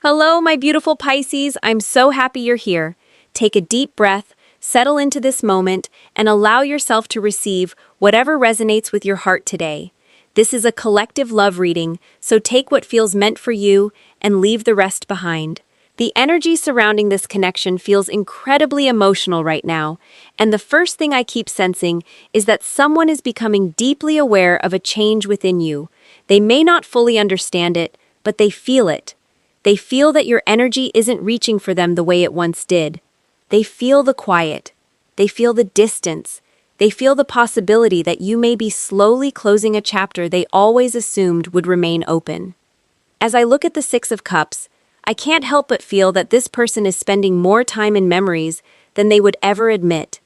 Hello, my beautiful Pisces. I'm so happy you're here. Take a deep breath, settle into this moment, and allow yourself to receive whatever resonates with your heart today. This is a collective love reading, so take what feels meant for you and leave the rest behind. The energy surrounding this connection feels incredibly emotional right now, and the first thing I keep sensing is that someone is becoming deeply aware of a change within you. They may not fully understand it, but they feel it. They feel that your energy isn't reaching for them the way it once did. They feel the quiet. They feel the distance. They feel the possibility that you may be slowly closing a chapter they always assumed would remain open. As I look at the Six of Cups, I can't help but feel that this person is spending more time in memories than they would ever admit.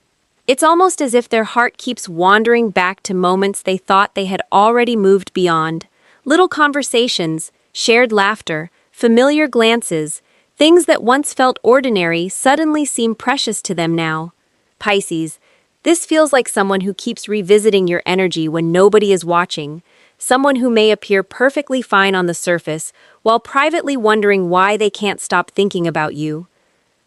It's almost as if their heart keeps wandering back to moments they thought they had already moved beyond. Little conversations, shared laughter, familiar glances, things that once felt ordinary suddenly seem precious to them now. Pisces, this feels like someone who keeps revisiting your energy when nobody is watching, someone who may appear perfectly fine on the surface while privately wondering why they can't stop thinking about you.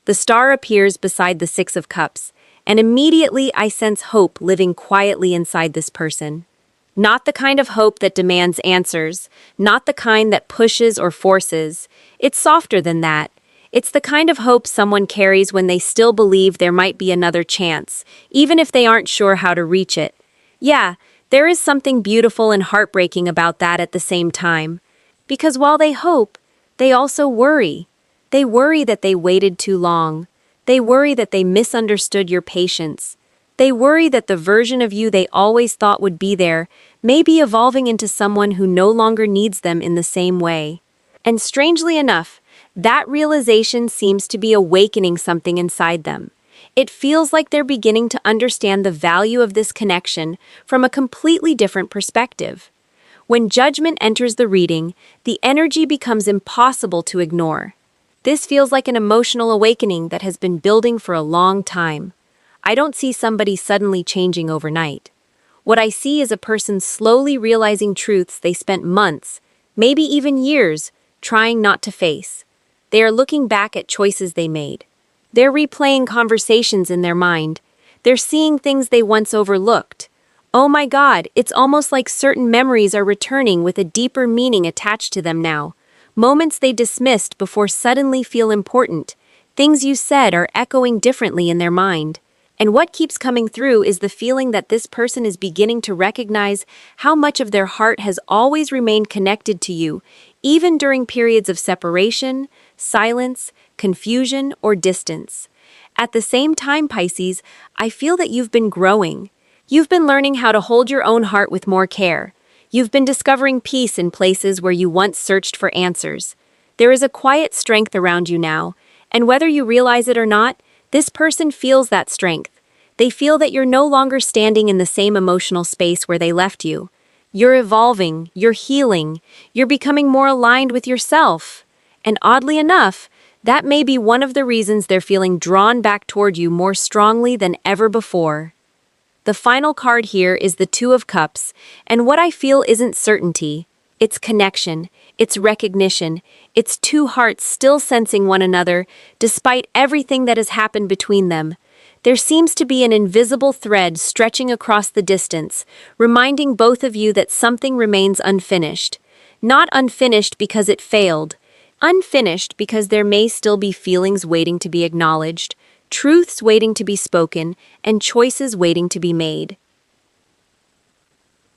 The star appears beside the Six of Cups, and immediately I sense hope living quietly inside this person. Not the kind of hope that demands answers, not the kind that pushes or forces. It's softer than that. It's the kind of hope someone carries when they still believe there might be another chance, even if they aren't sure how to reach it. Yeah, there is something beautiful and heartbreaking about that at the same time. Because while they hope, they also worry. They worry that they waited too long. They worry that they misunderstood your patience. They worry that the version of you they always thought would be there may be evolving into someone who no longer needs them in the same way. And strangely enough, that realization seems to be awakening something inside them. It feels like they're beginning to understand the value of this connection from a completely different perspective. When judgment enters the reading, the energy becomes impossible to ignore. This feels like an emotional awakening that has been building for a long time. I don't see somebody suddenly changing overnight. What I see is a person slowly realizing truths they spent months, maybe even years, trying not to face. They are looking back at choices they made. They're replaying conversations in their mind. They're seeing things they once overlooked. Oh my God, it's almost like certain memories are returning with a deeper meaning attached to them now. Moments they dismissed before suddenly feel important. Things you said are echoing differently in their mind. And what keeps coming through is the feeling that this person is beginning to recognize how much of their heart has always remained connected to you, even during periods of separation, silence, confusion, or distance. At the same time, Pisces, I feel that you've been growing. You've been learning how to hold your own heart with more care. You've been discovering peace in places where you once searched for answers. There is a quiet strength around you now, and whether you realize it or not, this person feels that strength. They feel that you're no longer standing in the same emotional space where they left you. You're evolving, you're healing, you're becoming more aligned with yourself. And oddly enough, that may be one of the reasons they're feeling drawn back toward you more strongly than ever before. The final card here is the Two of Cups, and what I feel isn't certainty. It's connection, it's recognition, it's two hearts still sensing one another despite everything that has happened between them. There seems to be an invisible thread stretching across the distance, reminding both of you that something remains unfinished. Not unfinished because it failed. Unfinished because there may still be feelings waiting to be acknowledged, truths waiting to be spoken, and choices waiting to be made.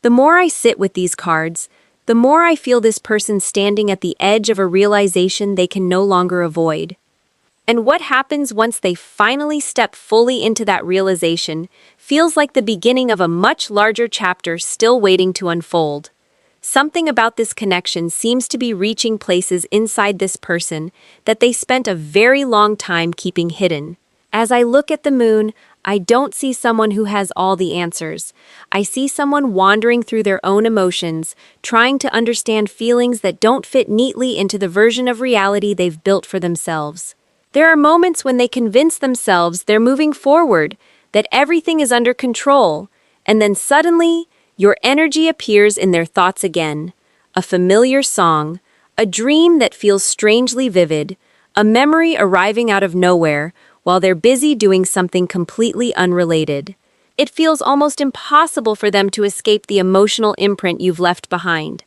The more I sit with these cards, the more I feel this person standing at the edge of a realization they can no longer avoid. And what happens once they finally step fully into that realization feels like the beginning of a much larger chapter still waiting to unfold. Something about this connection seems to be reaching places inside this person that they spent a very long time keeping hidden. As I look at the moon, I don't see someone who has all the answers. I see someone wandering through their own emotions, trying to understand feelings that don't fit neatly into the version of reality they've built for themselves. There are moments when they convince themselves they're moving forward, that everything is under control, and then suddenly, your energy appears in their thoughts again. A familiar song, A dream that feels strangely vivid, a memory arriving out of nowhere while they're busy doing something completely unrelated. It feels almost impossible for them to escape the emotional imprint you've left behind.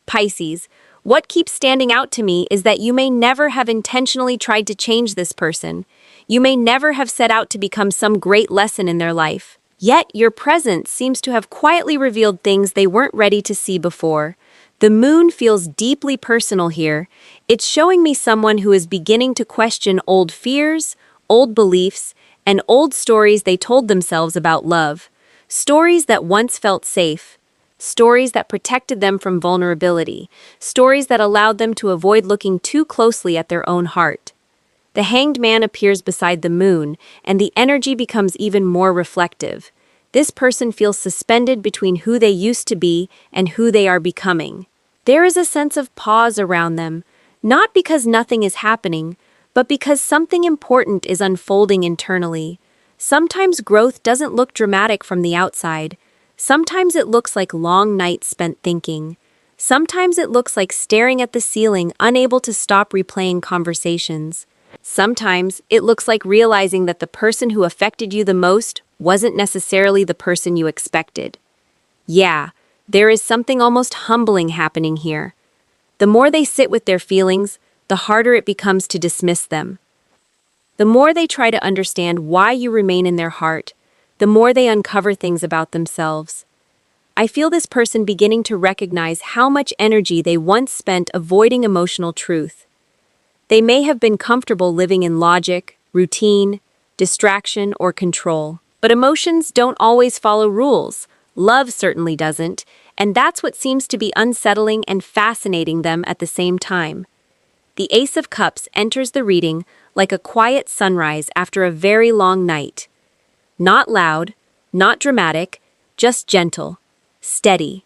Pisces, what keeps standing out to me is that you may never have intentionally tried to change this person. You may never have set out to become some great lesson in their life. Yet your presence seems to have quietly revealed things they weren't ready to see before. The moon feels deeply personal here. It's showing me someone who is beginning to question old fears, old beliefs, and old stories they told themselves about love. Stories that once felt safe. Stories that protected them from vulnerability. Stories that allowed them to avoid looking too closely at their own heart. The Hanged Man appears beside the moon, and the energy becomes even more reflective. This person feels suspended between who they used to be and who they are becoming. There is a sense of pause around them, not because nothing is happening, but because something important is unfolding internally. Sometimes growth doesn't look dramatic from the outside. Sometimes it looks like long nights spent thinking. Sometimes it looks like staring at the ceiling, unable to stop replaying conversations. Sometimes it looks like realizing that the person who affected you the most wasn't necessarily the person you expected. Yeah, there is something almost humbling happening here. The more they sit with their feelings, the harder it becomes to dismiss them. The more they try to understand why you remain in their heart, the more they uncover things about themselves. I feel this person beginning to recognize how much energy they once spent avoiding emotional truth. They may have been comfortable living in logic, routine, distraction, or control. But emotions don't always follow rules. Love certainly doesn't, and that's what seems to be unsettling and fascinating them at the same time. The Ace of Cups enters the reading like a quiet sunrise after a very long night. Not loud, not dramatic, just gentle, steady,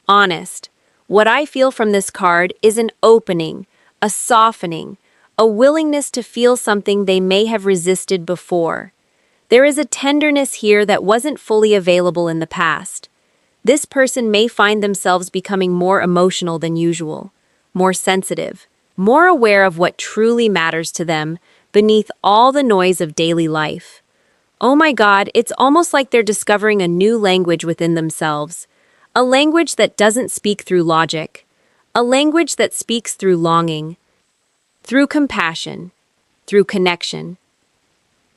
honest. What I feel from this card is an opening, a softening, a willingness to feel something they may have resisted before. There is a tenderness here that wasn't fully available in the past. This person may find themselves becoming more emotional than usual, more sensitive, more aware of what truly matters to them beneath all the noise of daily life. Oh my God, it's almost like they're discovering a new language within themselves, a language that doesn't speak through logic, a language that speaks through longing, through compassion, through connection,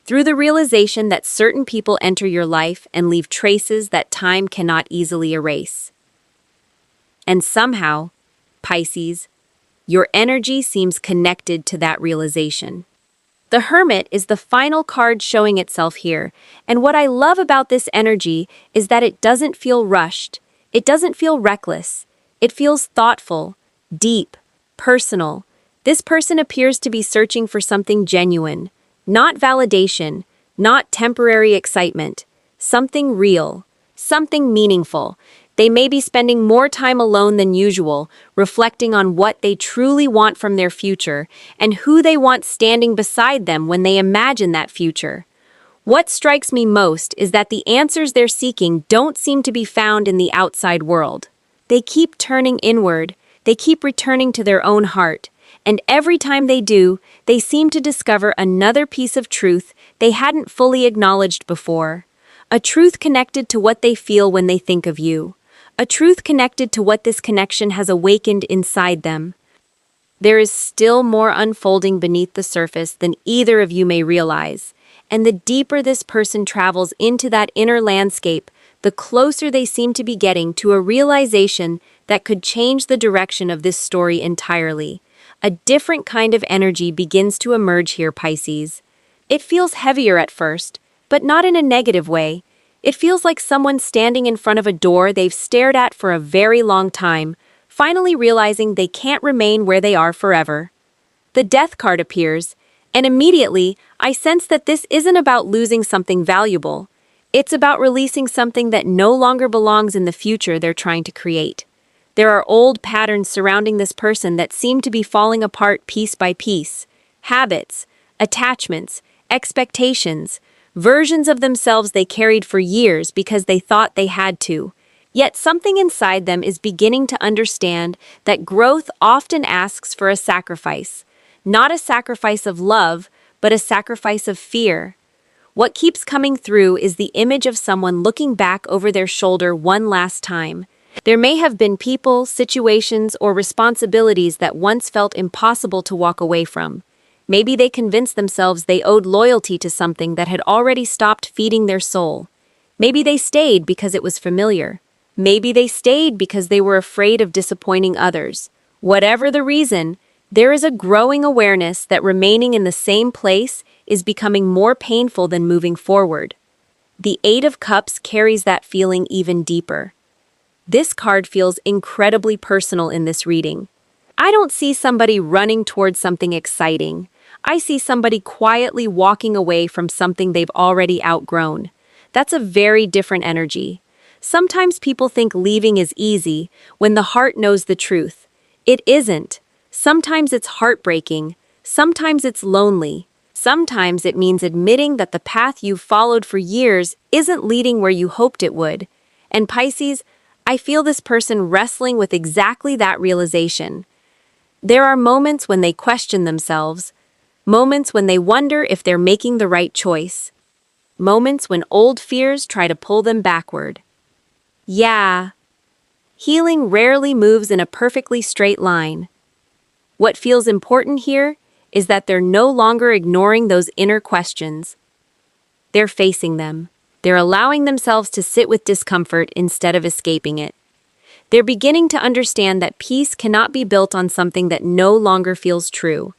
through the realization that certain people enter your life and leave traces that time cannot easily erase. And somehow, Pisces, your energy seems connected to that realization. The Hermit is the final card showing itself here, and what I love about this energy is that it doesn't feel rushed, it doesn't feel reckless, it feels thoughtful, deep, personal. This person appears to be searching for something genuine, not validation, not temporary excitement, something real, something meaningful. They may be spending more time alone than usual, reflecting on what they truly want from their future and who they want standing beside them when they imagine that future. What strikes me most is that the answers they're seeking don't seem to be found in the outside world. They keep turning inward, they keep returning to their own heart, and every time they do, they seem to discover another piece of truth they hadn't fully acknowledged before. A truth connected to what they feel when they think of you. A truth connected to what this connection has awakened inside them. There is still more unfolding beneath the surface than either of you may realize, and the deeper this person travels into that inner landscape, the closer they seem to be getting to a realization that could change the direction of this story entirely. A different kind of energy begins to emerge here, Pisces. It feels heavier at first, but not in a negative way. It feels like someone standing in front of a door they've stared at for a very long time, finally realizing they can't remain where they are forever. The Death card appears, and immediately I sense that this isn't about losing something valuable. It's about releasing something that no longer belongs in the future they're trying to create. There are old patterns surrounding this person that seem to be falling apart piece by piece. Habits, attachments, expectations, versions of themselves they carried for years because they thought they had to. Yet something inside them is beginning to understand that growth often asks for a sacrifice. Not a sacrifice of love, but a sacrifice of fear. What keeps coming through is the image of someone looking back over their shoulder one last time. There may have been people, situations, or responsibilities that once felt impossible to walk away from. Maybe they convinced themselves they owed loyalty to something that had already stopped feeding their soul. Maybe they stayed because it was familiar. Maybe they stayed because they were afraid of disappointing others. Whatever the reason, there is a growing awareness that remaining in the same place is becoming more painful than moving forward. The Eight of Cups carries that feeling even deeper. This card feels incredibly personal in this reading. I don't see somebody running towards something exciting. I see somebody quietly walking away from something they've already outgrown. That's a very different energy. Sometimes people think leaving is easy when the heart knows the truth. It isn't. Sometimes it's heartbreaking. Sometimes it's lonely. Sometimes it means admitting that the path you've followed for years isn't leading where you hoped it would. And Pisces, I feel this person wrestling with exactly that realization. There are moments when they question themselves, moments when they wonder if they're making the right choice, moments when old fears try to pull them backward. Yeah, healing rarely moves in a perfectly straight line. What feels important here is that they're no longer ignoring those inner questions. They're facing them. They're allowing themselves to sit with discomfort instead of escaping it. They're beginning to understand that peace cannot be built on something that no longer feels true.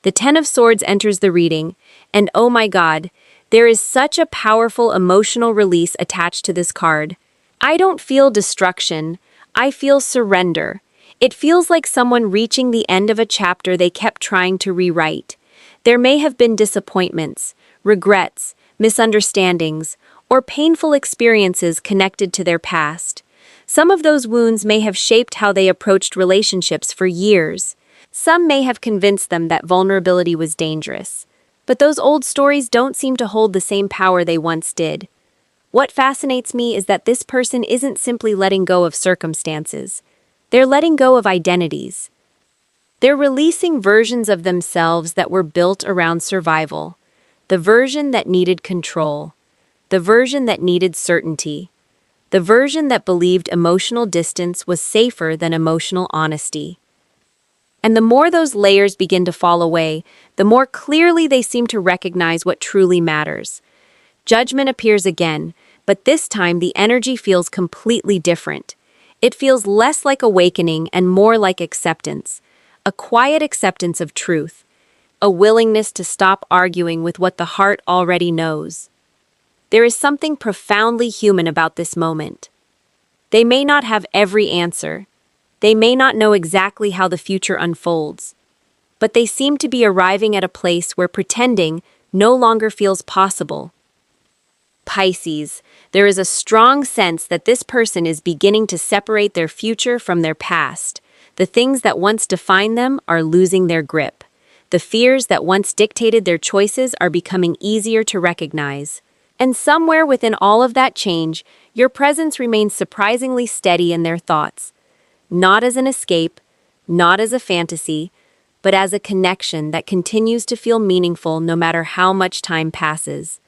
The Ten of Swords enters the reading, and oh my God, there is such a powerful emotional release attached to this card. I don't feel destruction, I feel surrender. It feels like someone reaching the end of a chapter they kept trying to rewrite. There may have been disappointments, regrets, misunderstandings, or painful experiences connected to their past. Some of those wounds may have shaped how they approached relationships for years. Some may have convinced them that vulnerability was dangerous. But those old stories don't seem to hold the same power they once did. What fascinates me is that this person isn't simply letting go of circumstances. They're letting go of identities. They're releasing versions of themselves that were built around survival. The version that needed control. The version that needed certainty. The version that believed emotional distance was safer than emotional honesty. And the more those layers begin to fall away, the more clearly they seem to recognize what truly matters. Judgment appears again, but this time the energy feels completely different. It feels less like awakening and more like acceptance. A quiet acceptance of truth. A willingness to stop arguing with what the heart already knows. There is something profoundly human about this moment. They may not have every answer. They may not know exactly how the future unfolds. But they seem to be arriving at a place where pretending no longer feels possible. Pisces, there is a strong sense that this person is beginning to separate their future from their past. The things that once defined them are losing their grip. The fears that once dictated their choices are becoming easier to recognize. And somewhere within all of that change, your presence remains surprisingly steady in their thoughts. Not as an escape, not as a fantasy, but as a connection that continues to feel meaningful no matter how much time passes.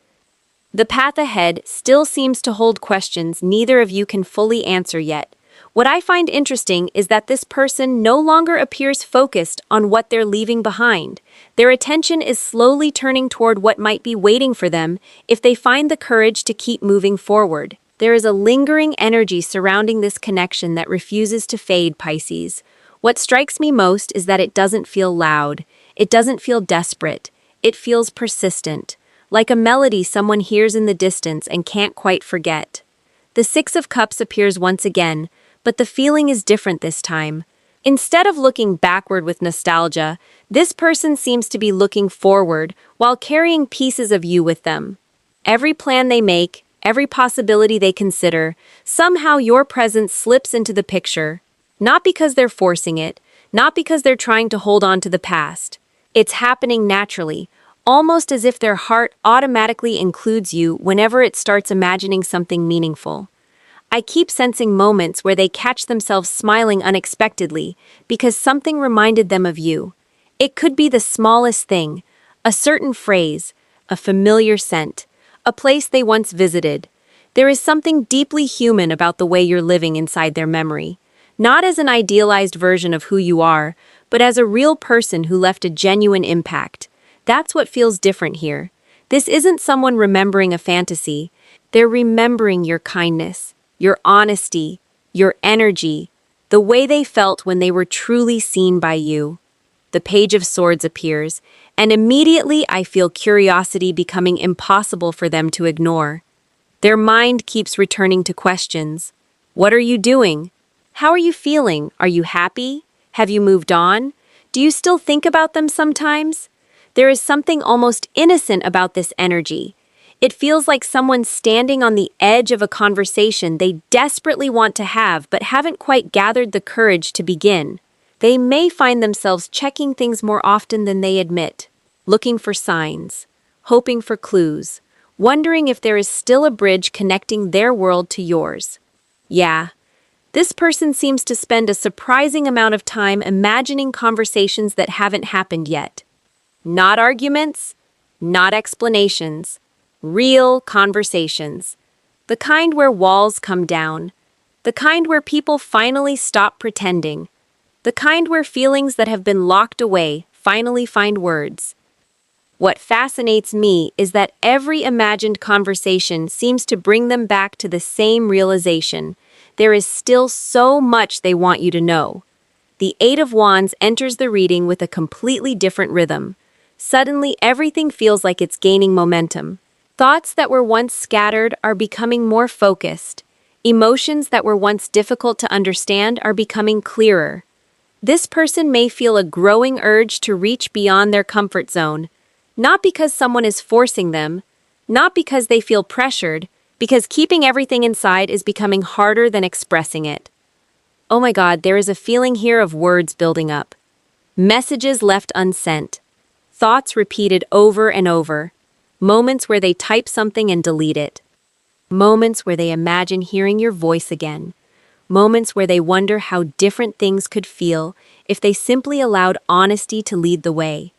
The path ahead still seems to hold questions neither of you can fully answer yet. What I find interesting is that this person no longer appears focused on what they're leaving behind. Their attention is slowly turning toward what might be waiting for them if they find the courage to keep moving forward. There is a lingering energy surrounding this connection that refuses to fade, Pisces. What strikes me most is that it doesn't feel loud. It doesn't feel desperate. It feels persistent. Like a melody someone hears in the distance and can't quite forget. The Six of Cups appears once again, but the feeling is different this time. Instead of looking backward with nostalgia, this person seems to be looking forward while carrying pieces of you with them. Every plan they make, every possibility they consider, somehow your presence slips into the picture. Not because they're forcing it, not because they're trying to hold on to the past. It's happening naturally, almost as if their heart automatically includes you whenever it starts imagining something meaningful. I keep sensing moments where they catch themselves smiling unexpectedly because something reminded them of you. It could be the smallest thing, a certain phrase, a familiar scent, a place they once visited. There is something deeply human about the way you're living inside their memory, not as an idealized version of who you are, but as a real person who left a genuine impact. That's what feels different here. This isn't someone remembering a fantasy. They're remembering your kindness, your honesty, your energy, the way they felt when they were truly seen by you. The Page of Swords appears, and immediately I feel curiosity becoming impossible for them to ignore. Their mind keeps returning to questions. What are you doing? How are you feeling? Are you happy? Have you moved on? Do you still think about them sometimes? There is something almost innocent about this energy. It feels like someone standing on the edge of a conversation they desperately want to have but haven't quite gathered the courage to begin. They may find themselves checking things more often than they admit, looking for signs, hoping for clues, wondering if there is still a bridge connecting their world to yours. Yeah, this person seems to spend a surprising amount of time imagining conversations that haven't happened yet. Not arguments, not explanations, real conversations. The kind where walls come down, the kind where people finally stop pretending, the kind where feelings that have been locked away finally find words. What fascinates me is that every imagined conversation seems to bring them back to the same realization. There is still so much they want you to know. The Eight of Wands enters the reading with a completely different rhythm. Suddenly, everything feels like it's gaining momentum. Thoughts that were once scattered are becoming more focused. Emotions that were once difficult to understand are becoming clearer. This person may feel a growing urge to reach beyond their comfort zone, not because someone is forcing them, not because they feel pressured, because keeping everything inside is becoming harder than expressing it. Oh my God, there is a feeling here of words building up. Messages left unsent. Thoughts repeated over and over. Moments where they type something and delete it. Moments where they imagine hearing your voice again. Moments where they wonder how different things could feel if they simply allowed honesty to lead the way.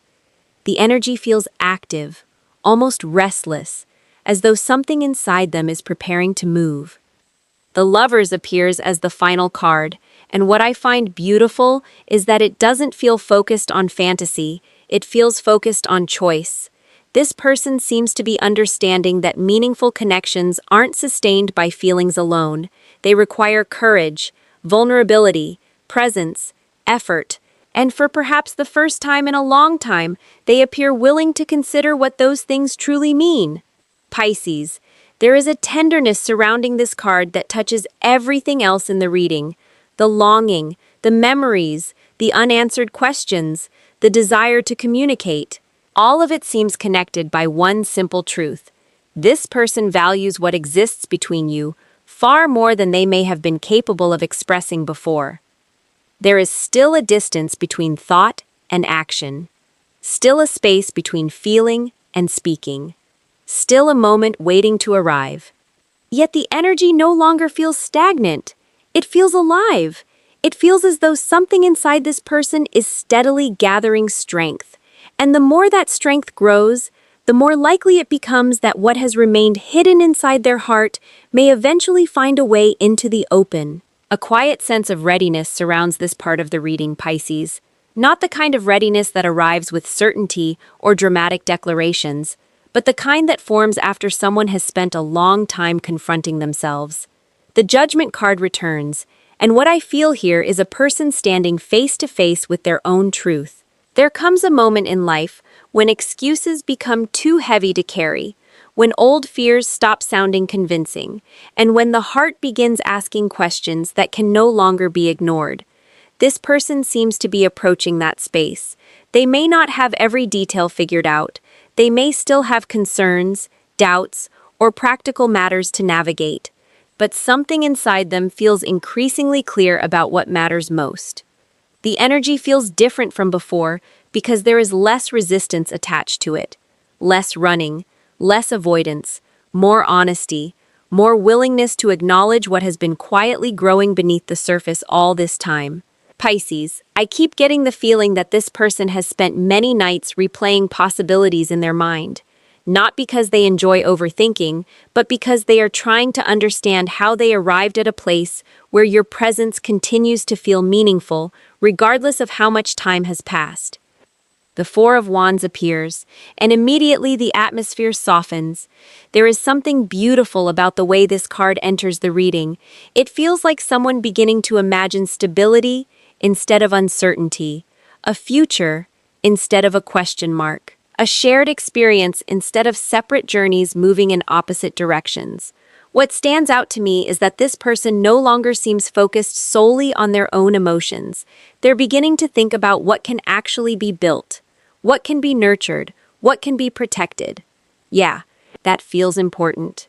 The energy feels active, almost restless, as though something inside them is preparing to move. The Lovers appears as the final card, and what I find beautiful is that it doesn't feel focused on fantasy, it feels focused on choice. This person seems to be understanding that meaningful connections aren't sustained by feelings alone. They require courage, vulnerability, presence, effort, and for perhaps the first time in a long time, they appear willing to consider what those things truly mean. Pisces, there is a tenderness surrounding this card that touches everything else in the reading. The longing, the memories, the unanswered questions, the desire to communicate. All of it seems connected by one simple truth. This person values what exists between you far more than they may have been capable of expressing before. There is still a distance between thought and action, still a space between feeling and speaking, still a moment waiting to arrive. Yet the energy no longer feels stagnant. It feels alive. It feels as though something inside this person is steadily gathering strength. And the more that strength grows, the more likely it becomes that what has remained hidden inside their heart may eventually find a way into the open. A quiet sense of readiness surrounds this part of the reading, Pisces. Not the kind of readiness that arrives with certainty or dramatic declarations, but the kind that forms after someone has spent a long time confronting themselves. The Judgment card returns, and what I feel here is a person standing face to face with their own truth. There comes a moment in life when excuses become too heavy to carry, when old fears stop sounding convincing, and when the heart begins asking questions that can no longer be ignored. This person seems to be approaching that space. They may not have every detail figured out. They may still have concerns, doubts, or practical matters to navigate, but something inside them feels increasingly clear about what matters most. The energy feels different from before because there is less resistance attached to it, less running, less avoidance, more honesty, more willingness to acknowledge what has been quietly growing beneath the surface all this time. Pisces, I keep getting the feeling that this person has spent many nights replaying possibilities in their mind. Not because they enjoy overthinking, but because they are trying to understand how they arrived at a place where your presence continues to feel meaningful, regardless of how much time has passed. The Four of Wands appears, and immediately the atmosphere softens. There is something beautiful about the way this card enters the reading. It feels like someone beginning to imagine stability instead of uncertainty, a future instead of a question mark, a shared experience instead of separate journeys moving in opposite directions. What stands out to me is that this person no longer seems focused solely on their own emotions. They're beginning to think about what can actually be built, what can be nurtured, what can be protected. Yeah, that feels important.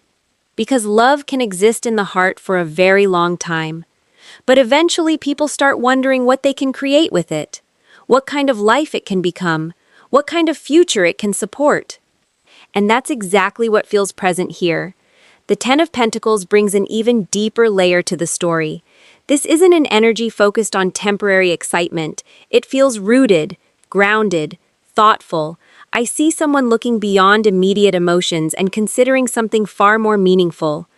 Because love can exist in the heart for a very long time. But eventually people start wondering what they can create with it, what kind of life it can become, what kind of future it can support. And that's exactly what feels present here. The Ten of Pentacles brings an even deeper layer to the story. This isn't an energy focused on temporary excitement. It feels rooted, grounded, thoughtful. I see someone looking beyond immediate emotions and considering something far more meaningful.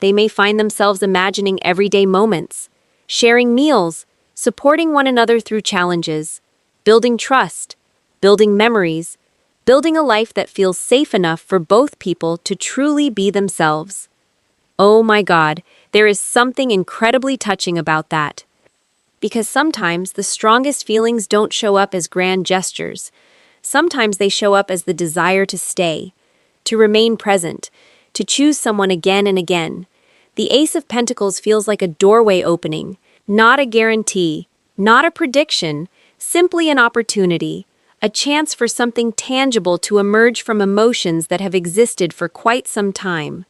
They may find themselves imagining everyday moments, sharing meals, supporting one another through challenges, building trust, building memories, building a life that feels safe enough for both people to truly be themselves. Oh my God, there is something incredibly touching about that. Because sometimes the strongest feelings don't show up as grand gestures. Sometimes they show up as the desire to stay, to remain present, to choose someone again and again. The Ace of Pentacles feels like a doorway opening, not a guarantee, not a prediction, simply an opportunity, a chance for something tangible to emerge from emotions that have existed for quite some time.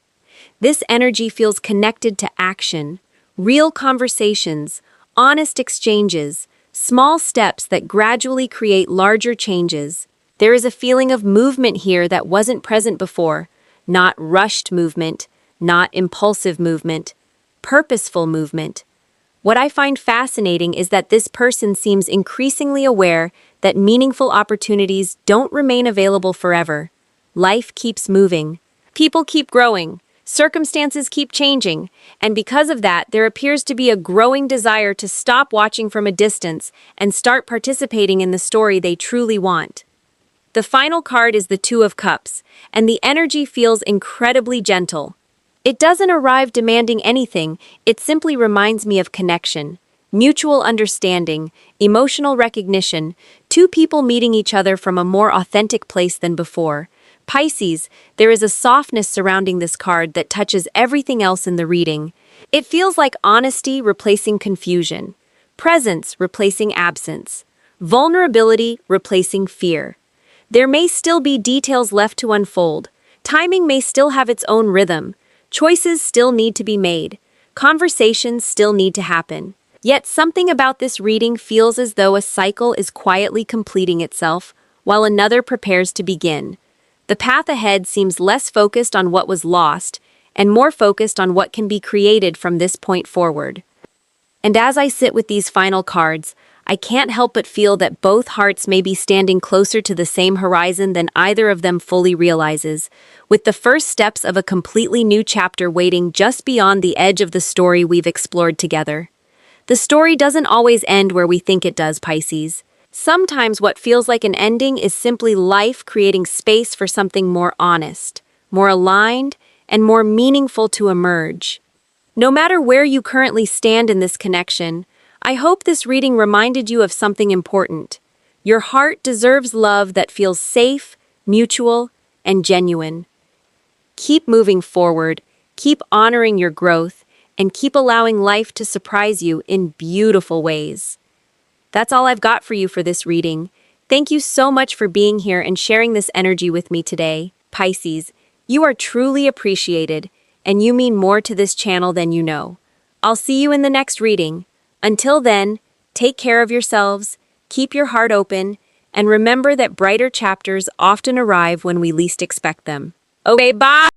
This energy feels connected to action, real conversations, honest exchanges, small steps that gradually create larger changes. There is a feeling of movement here that wasn't present before, not rushed movement, not impulsive movement, purposeful movement. What I find fascinating is that this person seems increasingly aware that meaningful opportunities don't remain available forever. Life keeps moving. People keep growing. Circumstances keep changing. And because of that, there appears to be a growing desire to stop watching from a distance and start participating in the story they truly want. The final card is the Two of Cups, and the energy feels incredibly gentle. It doesn't arrive demanding anything, it simply reminds me of connection, mutual understanding, emotional recognition, two people meeting each other from a more authentic place than before. Pisces, there is a softness surrounding this card that touches everything else in the reading. It feels like honesty replacing confusion, presence replacing absence, vulnerability replacing fear. There may still be details left to unfold, timing may still have its own rhythm, choices still need to be made, conversations still need to happen. Yet something about this reading feels as though a cycle is quietly completing itself, while another prepares to begin. The path ahead seems less focused on what was lost, and more focused on what can be created from this point forward. And as I sit with these final cards, I can't help but feel that both hearts may be standing closer to the same horizon than either of them fully realizes, with the first steps of a completely new chapter waiting just beyond the edge of the story we've explored together. The story doesn't always end where we think it does, Pisces. Sometimes what feels like an ending is simply life creating space for something more honest, more aligned, and more meaningful to emerge. No matter where you currently stand in this connection, I hope this reading reminded you of something important. Your heart deserves love that feels safe, mutual, and genuine. Keep moving forward, keep honoring your growth, and keep allowing life to surprise you in beautiful ways. That's all I've got for you for this reading. Thank you so much for being here and sharing this energy with me today. Pisces, you are truly appreciated, and you mean more to this channel than you know. I'll see you in the next reading. Until then, take care of yourselves, keep your heart open, and remember that brighter chapters often arrive when we least expect them. Okay, bye!